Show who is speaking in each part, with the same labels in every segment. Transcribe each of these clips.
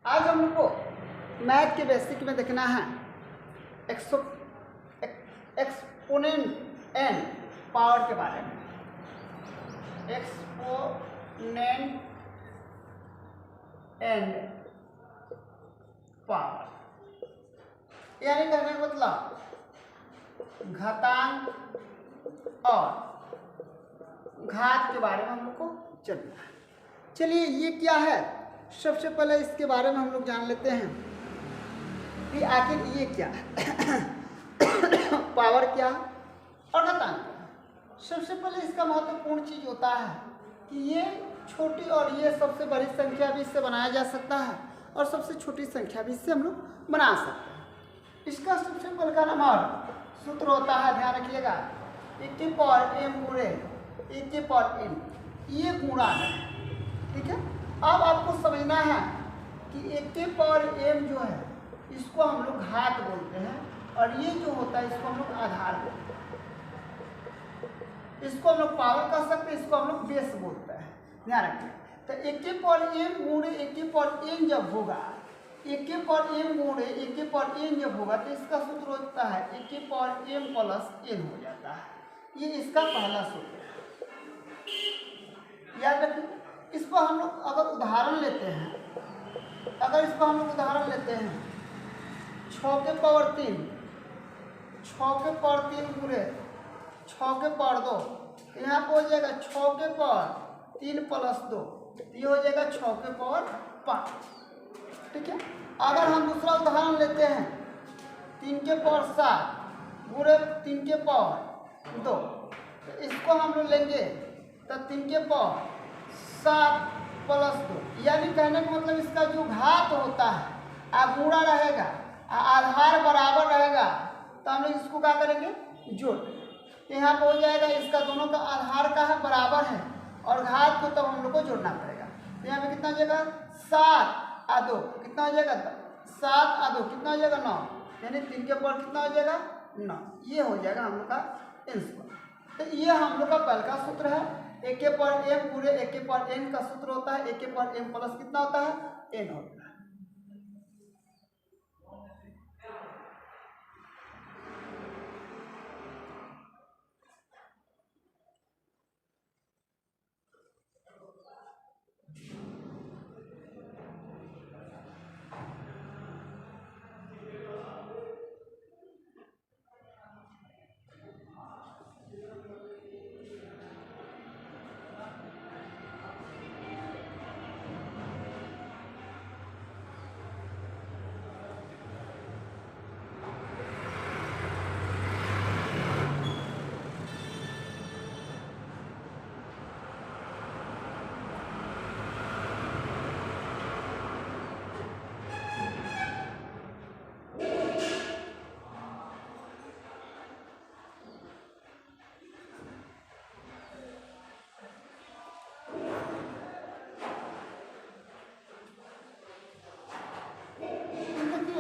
Speaker 1: आज हम लोग को मैथ के बेसिक में देखना है एक्सपोनेंट एन पावर के बारे में। एक्सपोनेंट एन पावर यानी कहने का मतलब घातांक और घात के बारे में हम लोग को चलना है। चलिए ये क्या है, सबसे पहले इसके बारे में हम लोग जान लेते हैं कि आखिर ये क्या है पावर क्या है और घातांक क्या है। सबसे पहले इसका महत्वपूर्ण चीज़ होता है कि ये छोटी और ये सबसे बड़ी संख्या भी इससे बनाया जा सकता है और सबसे छोटी संख्या भी इससे हम लोग बना सकते हैं। इसका सबसे पहले का नंबर सूत्र होता है, ध्यान रखिएगा, 1 की पावर m गुणे 1 की पावर n, ये गुणा है। ठीक है, अब आपको समझना है कि 1 की पावर m जो है इसको हम लोग घात बोलते हैं और ये जो होता है इसको हम लोग आधार बोलते हैं। इसको हम लोग पावर कर सकते हैं, इसको हम लोग बेस बोलते हैं, ध्यान रखिए। तो 1 की पावर m गुणे 1 की पावर n जब होगा, 1 की पावर m गुणे 1 की पावर n जब होगा तो इसका सूत्र होता है 1 की पावर m प्लस n हो जाता है। ये इसका पहला सूत्र है, याद रखिए। इस पर हम लोग अगर उदाहरण लेते हैं, अगर इस पर हम लोग उदाहरण लेते हैं 6 के पावर 3, 6 के पावर 3 गुणे 6 के पावर 2, यहाँ पर हो जाएगा 6 के पावर 3 प्लस 2, ये हो जाएगा 6 के पावर 5। ठीक है, अगर हम दूसरा उदाहरण लेते हैं 3 के पावर 7 गुणे 3 के पावर 2, तो इसको हम लोग लेंगे तो 3 के पावर 7 प्लस 2, यानी कहने का मतलब इसका जो घात होता है गुणा रहेगा, आधार बराबर रहेगा, तो हम लोग इसको क्या करेंगे, जोड़। यहाँ पर हो जाएगा इसका दोनों का आधार का है बराबर है और घात को तब हम लोग को जोड़ना पड़ेगा। तो यहाँ पे कितना हो जाएगा 7 और 2 कितना हो जाएगा 7 और 2 कितना हो जाएगा 9, यानी 3 के पावर कितना हो जाएगा 9, ये हो जाएगा हम लोग का आंसर। तो ये हम लोग का पहला का सूत्र है। 1 के पावर m पूरे 1 के पावर n का सूत्र होता है 1 के पावर m प्लस कितना होता है n होता है।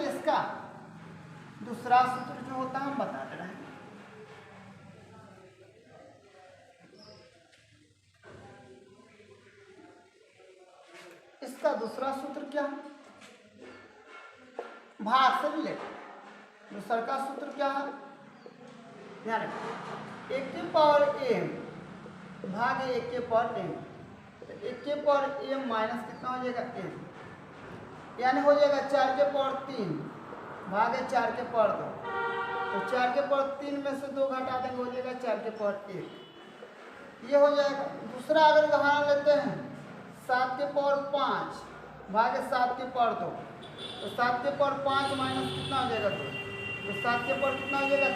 Speaker 1: इसका दूसरा सूत्र जो होता है हम बता दे रहे हैं। इसका दूसरा सूत्र क्या है, भाग से रिलेटेड। दूसरा का सूत्र क्या है, ध्यान रखिए, 1 के पावर m भाग 1 के पावर m, तो 1 के पावर m माइनस कितना हो जाएगा m, यानी हो जाएगा 4 के पावर 3 भागे 4 के पावर 2, तो 4 के पावर 3 में से 2 घटा देंगे हो जाएगा 4 के पावर 1, ये हो जाएगा। दूसरा अगर उदाहरण लेते हैं 7 के पावर 5 भागे 7 के पावर 2, तो 7 के पावर 5 माइनस कितना हो जाएगा 2, तो 7 के पावर कितना हो जाएगा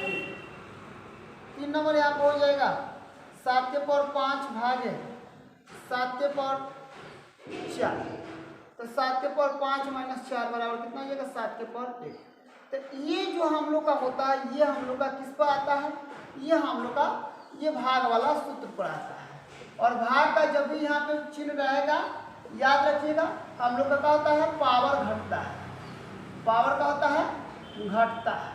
Speaker 1: 3 नंबर यहाँ पर हो जाएगा 7 के पावर 5 भागे 7 के पावर 4, तो 7 के पावर 5 माइनस 4 बराबर कितना हो जाएगा 7 के पावर 1। तो ये जो हम लोग का होता है ये हम लोग का किस पर आता है, ये हम लोग का ये भाग वाला सूत्र पर आता है। और भाग का जब भी यहाँ पे चिन्ह रहेगा याद रखिएगा, हम लोग का क्या होता है, पावर घटता है, पावर का होता है घटता है।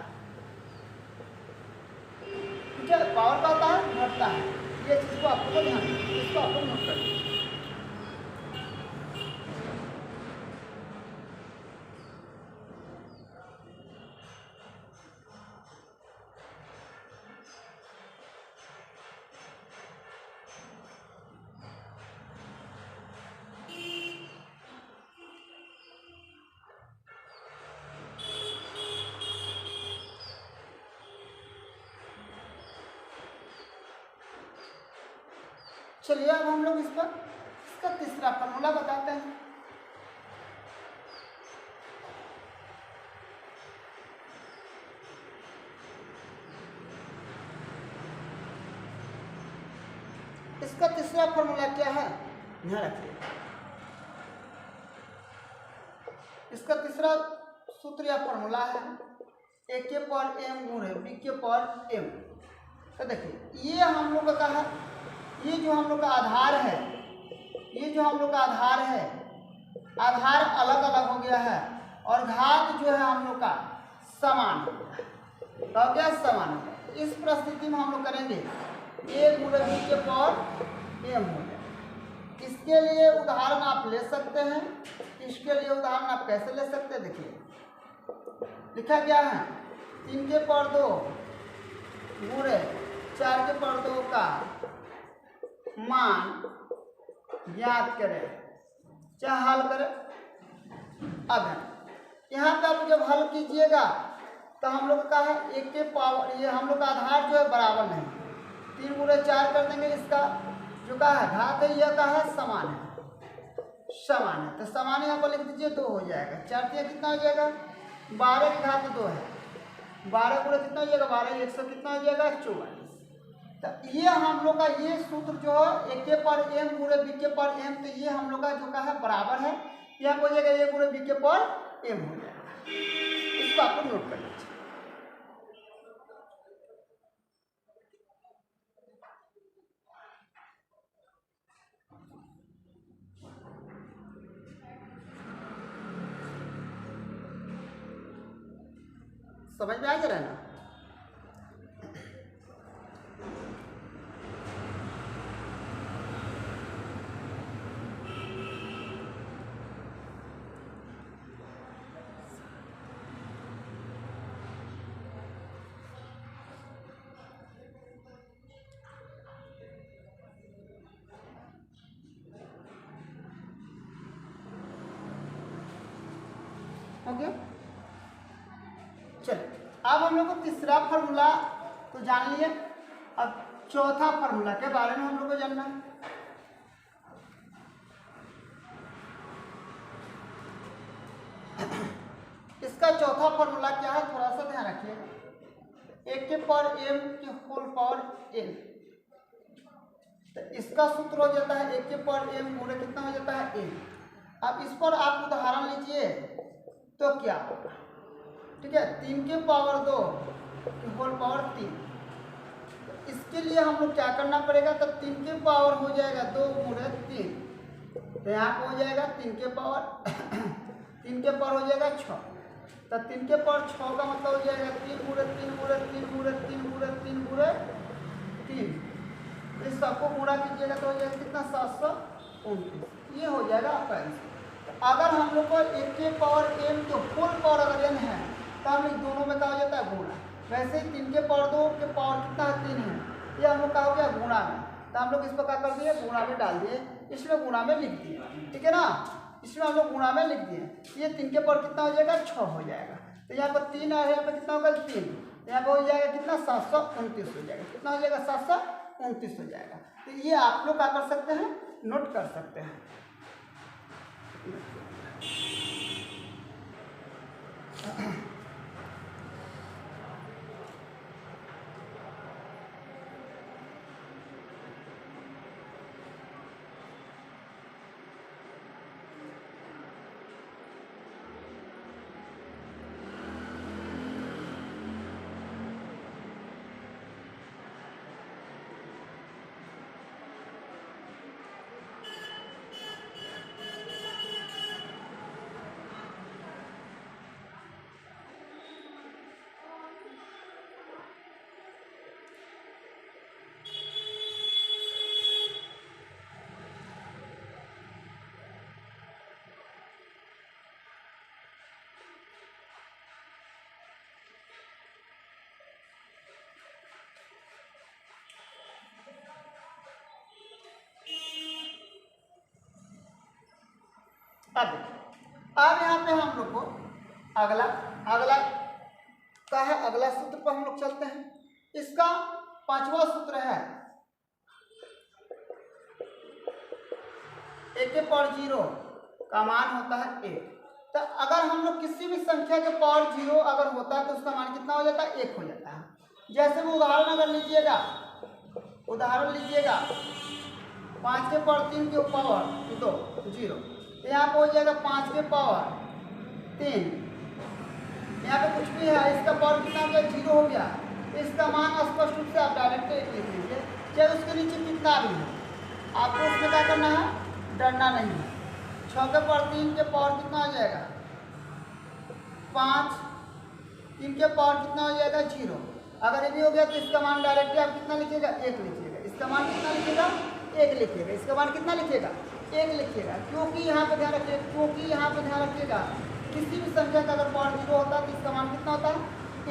Speaker 1: ठीक है, पावर का होता है घटता है। ये चीज को आपको ध्यान रखिए, इसको आप लोग नोट करिए। चलिए अब हम लोग इसका तीसरा फॉर्मूला बताते हैं। इसका तीसरा फॉर्मूला क्या है, ध्यान रखिए। इसका तीसरा सूत्र या फॉर्मूला है ए के पावर m गुणे बी के पावर m। तो देखिए ये हम लोग का है, ये जो हम लोग का आधार है, ये जो हम लोग का आधार है, आधार अलग अलग हो गया है और घात जो है हम लोग का समान हो गया, तो क्या समान हो गया। इस परिस्थिति में हम लोग करेंगे a गुणे बी के पावर m हो गया। इसके लिए उदाहरण आप ले सकते हैं, इसके लिए उदाहरण आप कैसे ले सकते हैं, देखिए लिखा क्या है 3 के पावर 2 गुणे 4 के पावर 2 का मान ज्ञात करें, चाहे हल करें। अब यहाँ पे आप जब हल कीजिएगा तो हम लोग का है एक के पावर, ये हम लोग का आधार जो है बराबर नहीं, 3 गुणे 4 कर देंगे, इसका जो का है घात है यह का है समान है, समान है, तो समान यहाँ पर लिख दीजिए 2 हो जाएगा। 4 तिया कितना हो जाएगा 12 की घात 2 है, 12 गुणे कितना हो जाएगा 12, 100 कितना हो जाएगा 44। तो ये हम लोग का ये सूत्र जो है ए के पावर m गुणे बी के पावर m, तो ये हम लोग का जो का है बराबर है, यहाँ पर हो जाएगा ए गुणे बी के पावर m हो जाएगा। इसको आपको नोट कर लीजिए। समझ में आ जा रहा है ना। ओके चलिए अब हम लोग को तीसरा फार्मूला तो जान लिए, अब चौथा फार्मूला के बारे में हम लोग को जानना है। इसका चौथा फार्मूला क्या है, थोड़ा सा ध्यान रखिए। एक के पावर m के होल पावर n, तो इसका सूत्र हो जाता है एक के पावर m गुणे कितना हो जाता है n। अब इस पर आप उदाहरण लीजिए तो क्या होगा, ठीक है 3 के पावर 2 के होल पावर 3। तो इसके लिए हम लोग क्या करना पड़ेगा, तो 3 के पावर हो जाएगा 2 गुणे 3, तो यहाँ पर हो जाएगा 3 के पावर 3 के पावर हो जाएगा 6, तो 3 के पावर 6 का मतलब हो जाएगा 3 गुणे 3 गुणे 3 गुणे 3 गुणे 3 गुणे 3। इस सबको गुणा कीजिएगा तो हो जाएगा कितना 729, ये हो जाएगा आपका आंसर। अगर हम लोग को एक के पावर m के होल पावर अगर n है तो हम लोग दोनों में क्या हो जाता है गुणा। वैसे ही 3 के पावर 2 के पावर कितना है 3 है, ये हम लोग क्या हो गया गुणा में, तो हम लोग इसको क्या कर दिए गुणा में डाल दिए, इसमें गुणा में लिख दिए, ठीक है ना, इसमें हम लोग गुणा में लिख दिए। ये 3 के पावर कितना हो जाएगा 6 हो जाएगा, तो यहाँ पर 3 है, यहाँ पर कितना होगा 3, यहाँ पर हो जाएगा कितना 729 हो जाएगा, कितना हो जाएगा 729 हो जाएगा। तो ये आप लोग क्या कर सकते हैं नोट कर सकते हैं। अब यहाँ पे हम लोग को अगला का है, अगला सूत्र पर हम लोग चलते हैं। इसका 5वां सूत्र है ए के पावर 0 का मान होता है 1। तो अगर हम लोग किसी भी संख्या के पावर 0 अगर होता है तो उसका मान कितना हो जाता है? 1 हो जाता है। जैसे वो उदाहरण अगर लीजिएगा, उदाहरण लीजिएगा 5 के पावर 3 के पावर 2 0, यहाँ पर हो जाएगा 5 के पावर 3, यहाँ पे कुछ भी है, इसका पावर कितना हो गया? 0 हो गया। इसका मान स्पष्ट रूप से आप डायरेक्ट लिख लीजिए, चाहे उसके नीचे कितना भी है, आपको उसमें क्या करना है? डरना नहीं है। 6 के पावर 3 के पावर कितना हो जाएगा? 5, 3 के पावर कितना हो जाएगा? 0। अगर ये भी हो गया तो इसका मान डायरेक्टली आप कितना लिखिएगा? 1 लिखिएगा। इसका मान कितना लिखिएगा? 1 लिखिएगा। इसका मान कितना लिखिएगा? 1 लिखिएगा। क्योंकि यहाँ पे ध्यान रखिएगा, क्योंकि यहाँ पे ध्यान रखिएगा किसी भी संख्या का अगर पावर 0 होता है तो इसका मान कितना होता है?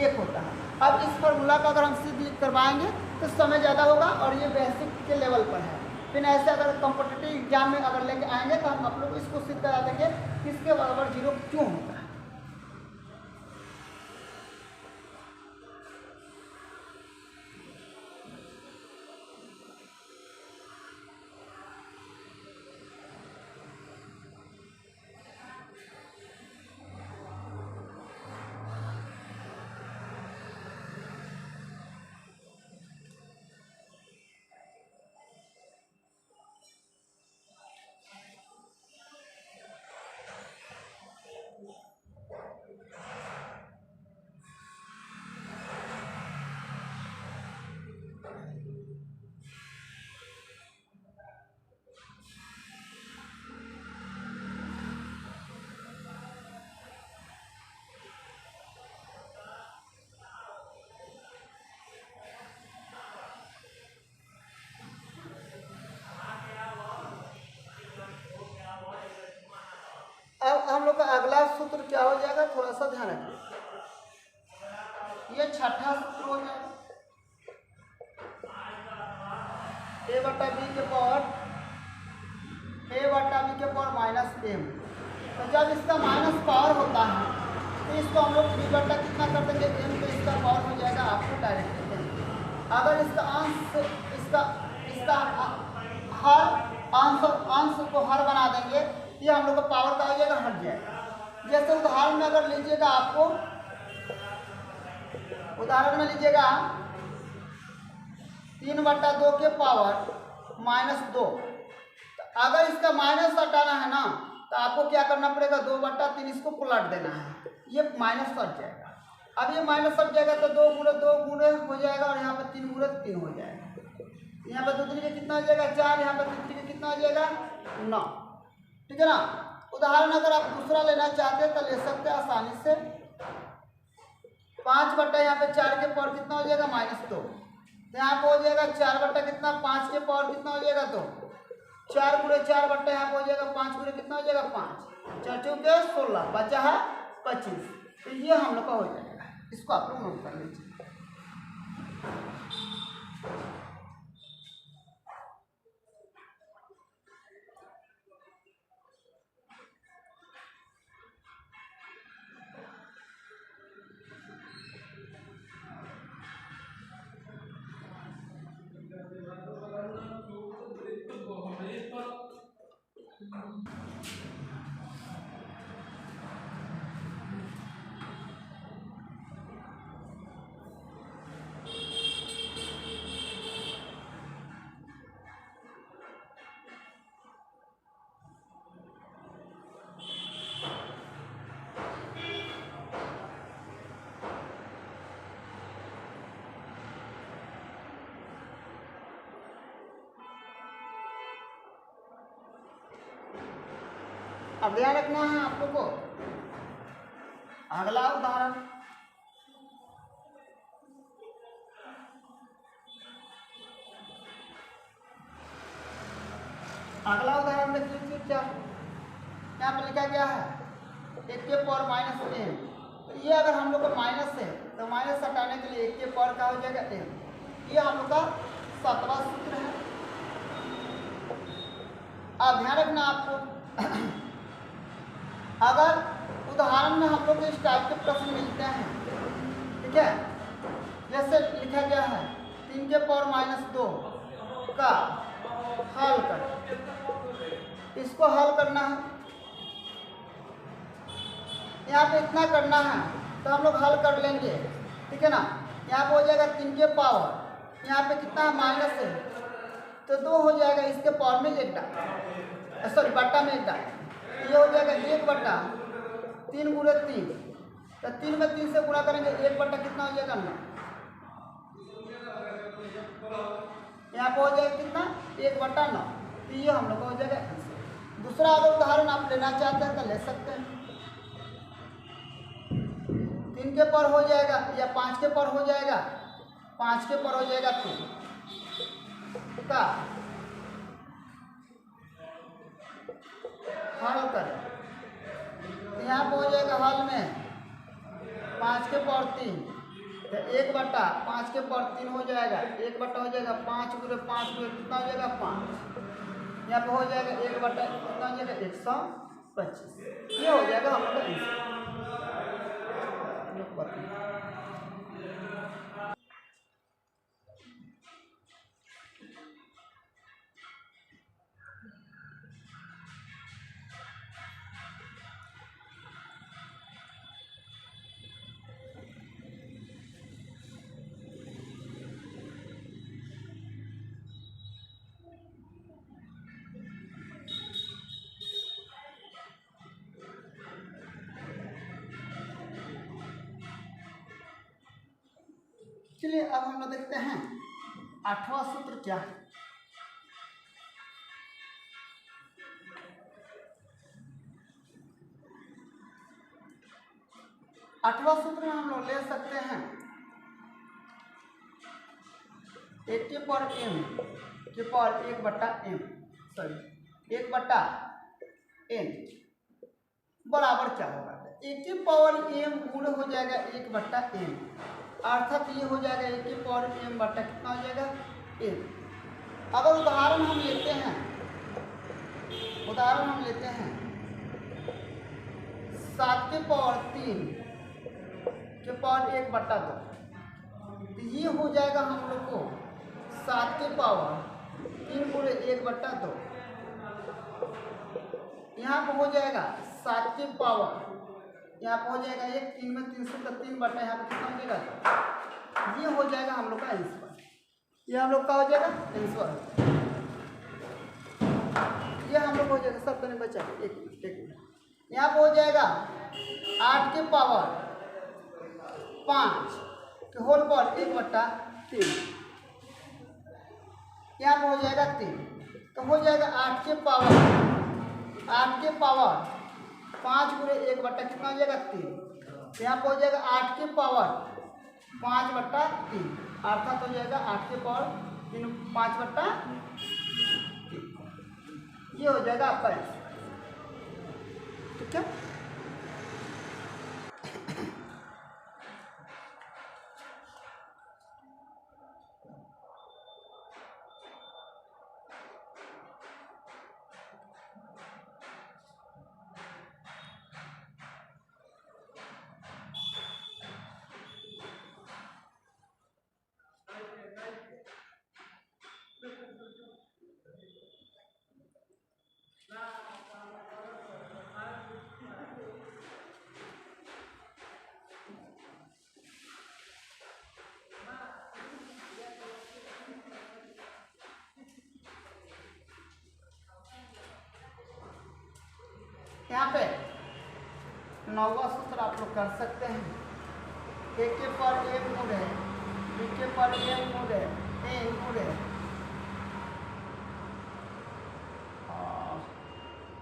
Speaker 1: 1 होता है। अब इस फॉर्मूला का अगर हम सिद्ध लिख करवाएंगे तो समय ज़्यादा होगा और ये बेसिक के लेवल पर है। फिर ऐसे अगर कॉम्पिटिटिव एग्जाम में अगर लेके आएंगे तो हम आप लोग इसको सिद्ध करा देंगे किसके बराबर 0 क्यों होता है। अब हम लोग का अगला सूत्र क्या हो जाएगा? थोड़ा सा ध्यान रखिए, ये छठा सूत्र हो जाएगा a बटा b के पावर -m। तो जब इसका माइनस पावर होता है तो इसको हम लोग b बटा कितना कर देंगे? m। तो इसका पावर हो जाएगा आपको डायरेक्ट m। अगर इसका अंश इसका हर अंश को हर बना देंगे, ये हम लोग का पावर का हो जाएगा, हट जाएगा। जैसे उदाहरण में अगर लीजिएगा, आपको उदाहरण में लीजिएगा 3/2 के पावर -2। तो अगर इसका माइनस हटाना है ना तो आपको क्या करना पड़ेगा? 2/3 इसको पलट देना है, ये माइनस हट जाएगा। अब ये माइनस हट जाएगा तो 2 गुणे 2 गुणे हो जाएगा और यहाँ पर 3 गुणे 3 हो जाएगा। यहाँ पर 2 3 के कितना हो जाएगा? 4। यहाँ पर 3 के कितना हो जाएगा? 9। ठीक है ना। उदाहरण अगर आप दूसरा लेना चाहते हैं तो ले सकते हैं आसानी से। 5 बट्टा यहाँ पे 4 के पावर कितना हो जाएगा? -2। तो यहाँ पे हो जाएगा 4 बट्टा कितना? 5 के पावर कितना हो जाएगा? 2। 4 गुणे 4 बट्टा यहाँ पे हो जाएगा 5 गुणे कितना हो जाएगा? 5। 4 चौके 16, बचा है 25। तो ये हम लोग का हो जाएगा। इसको आप लोग नोट कर लीजिए। अब ध्यान रखना है आप लोग को। अगला उदाहरण, अगला उदाहरण देख लीजिए। क्या यहाँ पर लिखा गया है? 1 के पावर -m। तो ये अगर हम लोग का माइनस है तो माइनस हटाने के लिए 1 के पावर का हो जाएगा m। ये हम लोग का 7वां सूत्र है। अब ध्यान रखना आपको, अगर उदाहरण में हम लोग इस टाइप के प्रश्न मिलते हैं, ठीक है, जैसे लिखा गया है 3 के पावर -2 का हल कर, इसको हल करना है, यहाँ पे इतना करना है तो हम लोग हल कर लेंगे, ठीक है ना। यहाँ पे हो जाएगा 3 के पावर, यहाँ पे कितना माइनस है तो 2 हो जाएगा, इसके पावर में 1 डाल, सॉरी बट्टा में 1 डाल, ये हो जाएगा 1 बट्टा 3 गुणे 3, तो 3 में 3 से गुणा करेंगे, 1 बट्टा कितना हो जाएगा 9, यहाँ पे हो जाएगा कितना 1 बट्टा 9, तो ये हम लोग को हो जाएगा आंसर। दूसरा अगर उदाहरण आप लेना चाहते हैं तो ले सकते हैं, 3 के पर हो जाएगा या 5 के पर हो जाएगा, 5 के पर हो जाएगा 3 का हल करें, तो यहाँ पर हो जाएगा हल में 5 के पर 3, तो 1 बट्टा 5 के पर 3 हो जाएगा, 1 बट्टा हो जाएगा 5 गुणे 5 गुणे कितना हो जाएगा 5, यहाँ पे हो जाएगा 1 बट्टा कितना हो जाएगा 125, ये हो जाएगा हम लोग का आंसर। चलिए अब हम लोग देखते हैं 8वां सूत्र क्या है। 8वां सूत्र में हम लोग ले सकते हैं 1 के पावर m के पावर 1 बट्टा m, सॉरी 1 बट्टा n बराबर क्या होगा, 1 के पावर m गुण हो जाएगा 1 बट्टा m, अर्थात ये हो जाएगा 1 के पावर m बट्टा कितना हो जाएगा m। अगर उदाहरण हम लेते हैं, उदाहरण हम लेते हैं 7 के पावर 3 के पावर 1 बट्टा 2, तो ये हो जाएगा हम लोग को 7 के पावर 3 गुणे 1 बट्टा 2, यहाँ पर हो जाएगा 7 के पावर, यहाँ पर हो जाएगा 1, 3 में 3 से 3 बट्टा यहाँ पर कितना हो जाएगा, ये हो जाएगा हम लोग का आंसर, ये हम लोग का हो जाएगा आंसर, ये हम लोग हो जाएगा, सब करने बचा एक मिनट, यहाँ पर हो जाएगा 8 के पावर 5 के होल पावर 1 बट्टा 3, यहाँ पर हो जाएगा 3, तो हो जाएगा 8 के पावर 5 गुणे 1 बट्टा कितना हो जाएगा 3, तो यहाँ पर हो जाएगा 8 के पावर 5 बट्टा 3, अर्थात हो जाएगा 8 के पावर 5 बट्टा 3, ये हो जाएगा आपका आंसर, ठीक है। यहाँ पे 9वां सूत्र आप लोग कर सकते हैं, 1 के पर m गुणे 2 के पर m गुणे n गुणे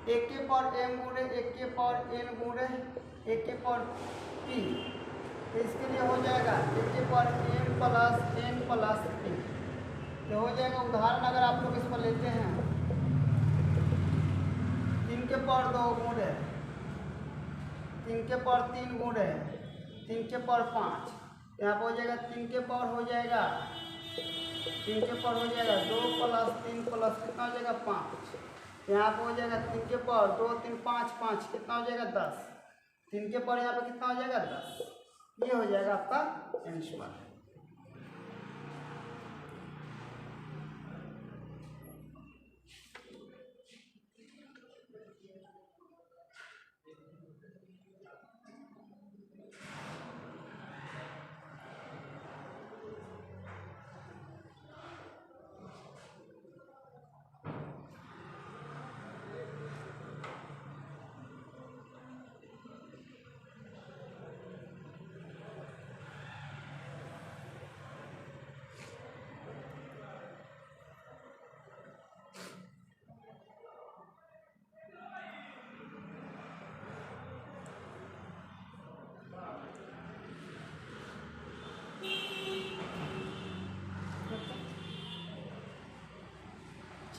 Speaker 1: 1 के पर m गुणे 1 के पर n गुणे 1 के पर p, तो इसके लिए हो जाएगा 1 के पर m plus n plus p, तो हो जाएगा। उदाहरण अगर आप लोग इसको लेते हैं 3 के पर 2 गुणे 3 के पर 3 गुणे 3 के पर 5, यहाँ पर हो जाएगा 3 के पर हो जाएगा 3 के पर हो जाएगा 2 प्लस 3 प्लस कितना हो जाएगा 5, यहाँ पर हो जाएगा 3 के पर 2 3 5 5 कितना हो जाएगा 10, 3 के पर यहाँ पर कितना हो जाएगा 10, ये हो जाएगा आपका आंसर।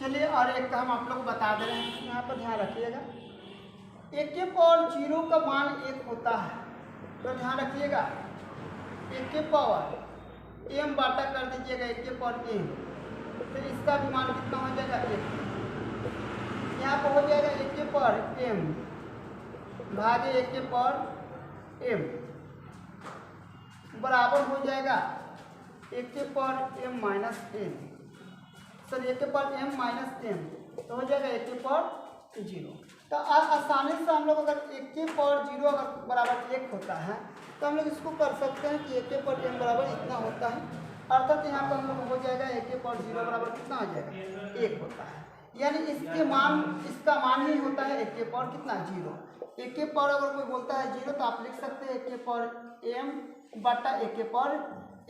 Speaker 1: चलिए और एक का हम आप लोग को बता दे रहे हैं, यहाँ पर ध्यान रखिएगा। ए के पावर 0 का मान 1 होता है, तो ध्यान रखिएगा ए के पावर m बाटा कर दीजिएगा ए के पावर m, तो इसका भी मान कितना हो जाएगा 1। यहाँ पर हो जाएगा ए के पावर m भागे ए के पावर m बराबर हो जाएगा ए के power m minus n, sir A के पावर m माइनस m, तो हो जाएगा ए के पावर 0। तो आसानी से हम लोग अगर ए के पावर 0 अगर बराबर 1 होता है तो हम लोग इसको कर सकते हैं कि ए के पावर m बराबर इतना होता है, अर्थात यहाँ पर हम लोग हो जाएगा ए के पावर 0 बराबर कितना हो जाएगा 1 होता है, यानी इसका मान ही होता है ए के पावर कितना 0। ए के पावर अगर कोई बोलता है 0 तो आप लिख सकते हैं ए के पावर m बटा ए के पावर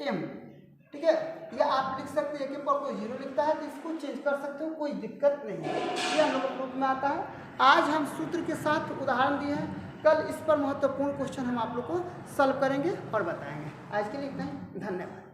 Speaker 1: m, ठीक है। या आप लिख सकते हैं ए के पावर कोई 0 लिखता है तो इसको चेंज कर सकते हो, कोई दिक्कत नहीं है, ये हम लोग को प्रूफ में आता है। आज हम सूत्र के साथ उदाहरण दिए हैं, कल इस पर महत्वपूर्ण क्वेश्चन हम आप लोग को सॉल्व करेंगे और बताएंगे। आज के लिए इतना ही, धन्यवाद।